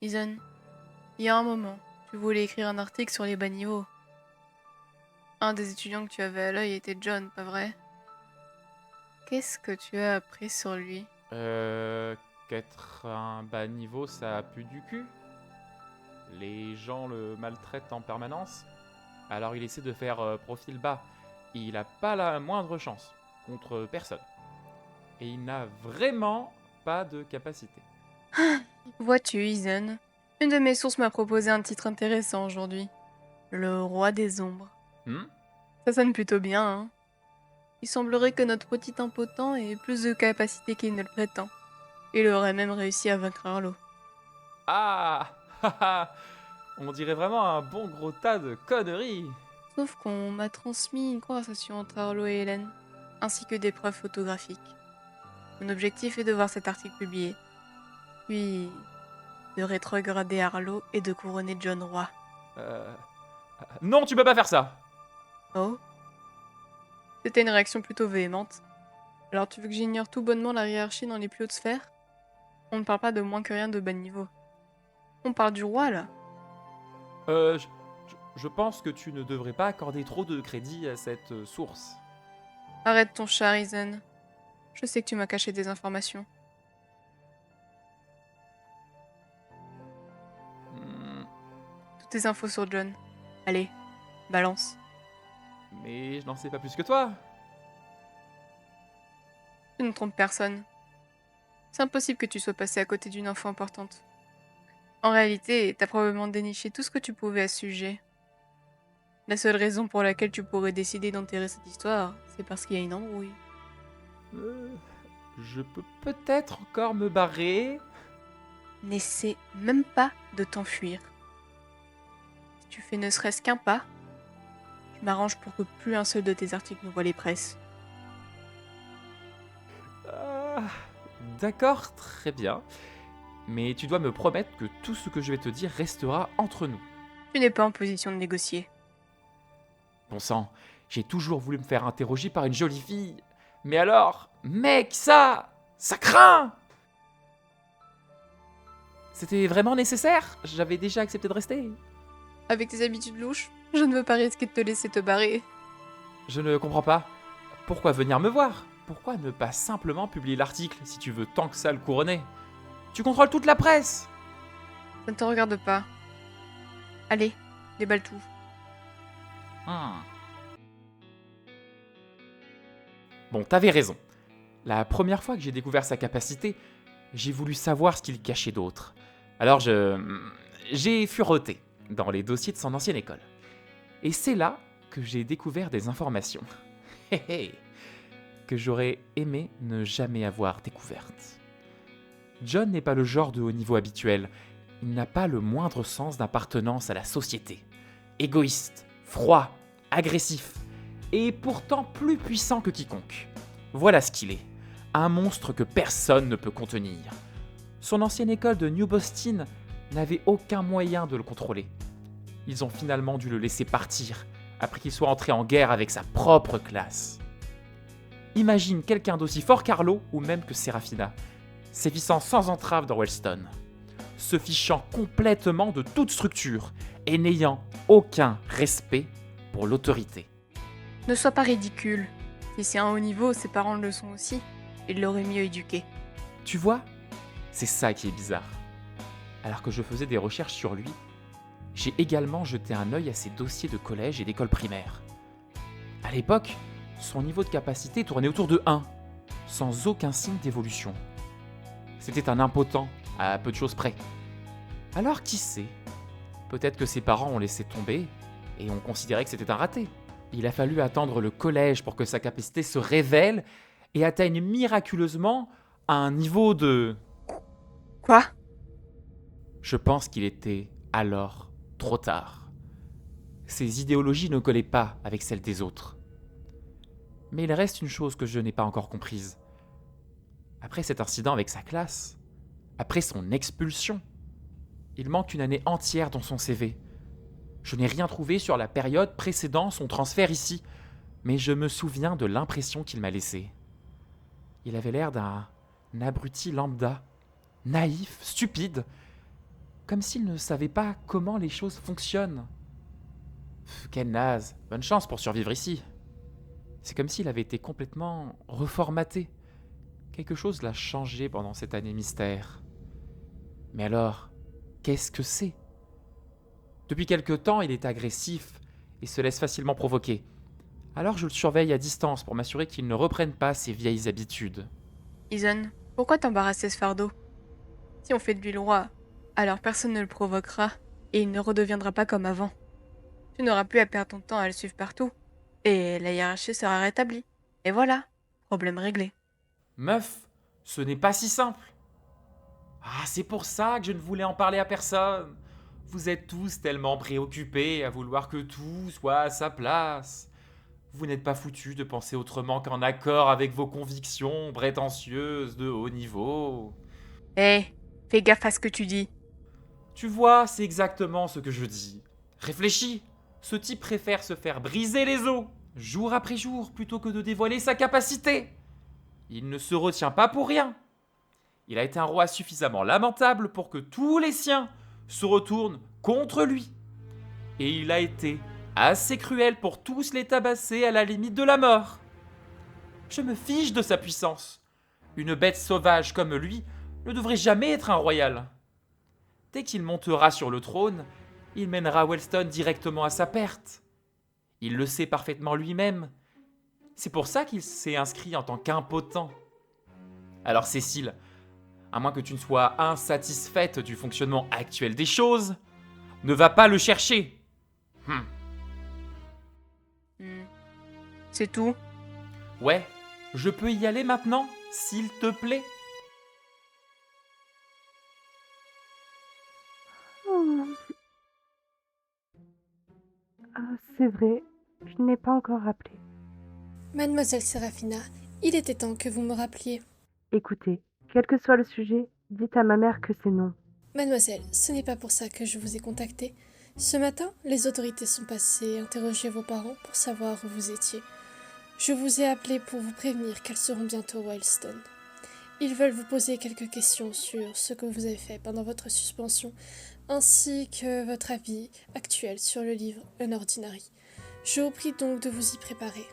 Ethan, il y a un moment, tu voulais écrire un article sur les bas niveaux. Un des étudiants que tu avais à l'œil était John, pas vrai? Qu'est-ce que tu as appris sur lui? Euh, Qu'être un bas niveau, ça pue du cul. Les gens le maltraitent en permanence. Alors il essaie de faire profil bas. Il a pas la moindre chance contre personne. Et il n'a vraiment pas de capacité. Vois-tu, Ethan, une de mes sources m'a proposé un titre intéressant aujourd'hui. Le roi des ombres. Hmm. Ça sonne plutôt bien, hein? Il semblerait que notre petit impotent ait plus de capacités qu'il ne le prétend. Il aurait même réussi à vaincre Arlo. Ah On dirait vraiment un bon gros tas de conneries. Sauf qu'on m'a transmis une conversation entre Arlo et Hélène, ainsi que des preuves photographiques. Mon objectif est de voir cet article publié, puis de rétrograder Arlo et de couronner John roi. Euh... Non, tu peux pas faire ça. Oh, c'était une réaction plutôt véhémente. Alors tu veux que j'ignore tout bonnement la hiérarchie dans les plus hautes sphères? On ne parle pas de moins que rien de bas niveau. On parle du roi là. Euh, je, je pense que tu ne devrais pas accorder trop de crédit à cette source. Arrête ton chat, Risen. Je sais que tu m'as caché des informations. Hmm, Toutes tes infos sur John. Allez, balance. mais je n'en sais pas plus que toi. Tu ne trompes personne. C'est impossible que tu sois passé à côté d'une info importante. En réalité, t'as probablement déniché tout ce que tu pouvais à ce sujet. La seule raison pour laquelle tu pourrais décider d'enterrer cette histoire, c'est parce qu'il y a une embrouille. Euh, je peux peut-être encore me barrer. N'essaie même pas de t'enfuir. Si tu fais ne serait-ce qu'un pas, je m'arrange pour que plus un seul de tes articles ne voit les presses. Ah, d'accord, très bien. Mais tu dois me promettre que tout ce que je vais te dire restera entre nous. Tu n'es pas en position de négocier. Bon sang, j'ai toujours voulu me faire interroger par une jolie fille. Mais alors, mec, ça craint. C'était vraiment nécessaire? J'avais déjà accepté de rester. Avec tes habitudes louches, je ne veux pas risquer de te laisser te barrer. Je ne comprends pas. Pourquoi venir me voir? Pourquoi ne pas simplement publier l'article si tu veux tant que ça le couronner? Tu contrôles toute la presse. Ça ne te regarde pas. Allez, déballe tout. Hmm. Bon, t'avais raison. La première fois que j'ai découvert sa capacité, j'ai voulu savoir ce qu'il cachait d'autre. Alors j'ai fureté dans les dossiers de son ancienne école. Et c'est là que j'ai découvert des informations. Hé hé, que j'aurais aimé ne jamais avoir découvertes. John n'est pas le genre de haut niveau habituel. Il n'a pas le moindre sens d'appartenance à la société. Égoïste, froid, agressif, et pourtant plus puissant que quiconque. Voilà ce qu'il est. Un monstre que personne ne peut contenir. Son ancienne école de New Boston n'avait aucun moyen de le contrôler. Ils ont finalement dû le laisser partir, après qu'il soit entré en guerre avec sa propre classe. Imagine quelqu'un d'aussi fort qu'Arlo, ou même que Serafina, sévissant sans entrave dans Wellston, se fichant complètement de toute structure et n'ayant aucun respect pour l'autorité. Ne sois pas ridicule. Si c'est un haut niveau, ses parents le sont aussi. Ils l'auraient mieux éduqué. Tu vois, c'est ça qui est bizarre. Alors que je faisais des recherches sur lui, j'ai également jeté un œil à ses dossiers de collège et d'école primaire. À l'époque, son niveau de capacité tournait autour de 1, sans aucun signe d'évolution. C'était un impotent, à peu de choses près. Alors qui sait? Peut-être que ses parents ont laissé tomber et ont considéré que c'était un raté. Il a fallu attendre le collège pour que sa capacité se révèle et atteigne miraculeusement un niveau de... Quoi? Je pense qu'il était alors trop tard. Ses idéologies ne collaient pas avec celles des autres. Mais il reste une chose que je n'ai pas encore comprise. Après cet incident avec sa classe, après son expulsion, il manque une année entière dans son CV. Je n'ai rien trouvé sur la période précédant son transfert ici, mais je me souviens de l'impression qu'il m'a laissée. Il avait l'air d'un abruti lambda, naïf, stupide, Comme s'il ne savait pas comment les choses fonctionnent. Quel naze. Bonne chance pour survivre ici. C'est comme s'il avait été complètement reformaté. Quelque chose l'a changé pendant cette année mystère. Mais alors, qu'est-ce que c'est? Depuis quelque temps, il est agressif et se laisse facilement provoquer. Alors je le surveille à distance pour m'assurer qu'il ne reprenne pas ses vieilles habitudes. Ison, pourquoi t'embarrasser ce fardeau? Si on fait de lui le roi, alors personne ne le provoquera et il ne redeviendra pas comme avant. Tu n'auras plus à perdre ton temps à le suivre partout. Et la hiérarchie sera rétablie. Et voilà, problème réglé. Meuf, ce n'est pas si simple. Ah, c'est pour ça que je ne voulais en parler à personne. Vous êtes tous tellement préoccupés à vouloir que tout soit à sa place. Vous n'êtes pas foutus de penser autrement qu'en accord avec vos convictions prétentieuses de haut niveau. Hé, fais gaffe à ce que tu dis. Tu vois, c'est exactement ce que je dis. Réfléchis. Ce type préfère se faire briser les os, jour après jour, plutôt que de dévoiler sa capacité. Il ne se retient pas pour rien. Il a été un roi suffisamment lamentable pour que tous les siens se retournent contre lui. Et il a été assez cruel pour tous les tabasser à la limite de la mort. Je me fiche de sa puissance. Une bête sauvage comme lui ne devrait jamais être un royal. Dès qu'il montera sur le trône, il mènera Wellston directement à sa perte. Il le sait parfaitement lui-même. C'est pour ça qu'il s'est inscrit en tant qu'impotent. Alors Cécile, à moins que tu ne sois insatisfaite du fonctionnement actuel des choses, ne va pas le chercher. Hmm. Hmm, c'est tout. Ouais, je peux y aller maintenant, s'il te plaît? Oh. Ah, c'est vrai, je n'ai pas encore rappelé. Mademoiselle Séraphina, il était temps que vous me rappeliez. Écoutez, quel que soit le sujet, dites à ma mère que c'est non. Mademoiselle, ce n'est pas pour ça que je vous ai contacté. Ce matin, les autorités sont passées interroger vos parents pour savoir où vous étiez. Je vous ai appelé pour vous prévenir qu'elles seront bientôt à Wellston. Ils veulent vous poser quelques questions sur ce que vous avez fait pendant votre suspension, ainsi que votre avis actuel sur le livre Unordinary. Je vous prie donc de vous y préparer.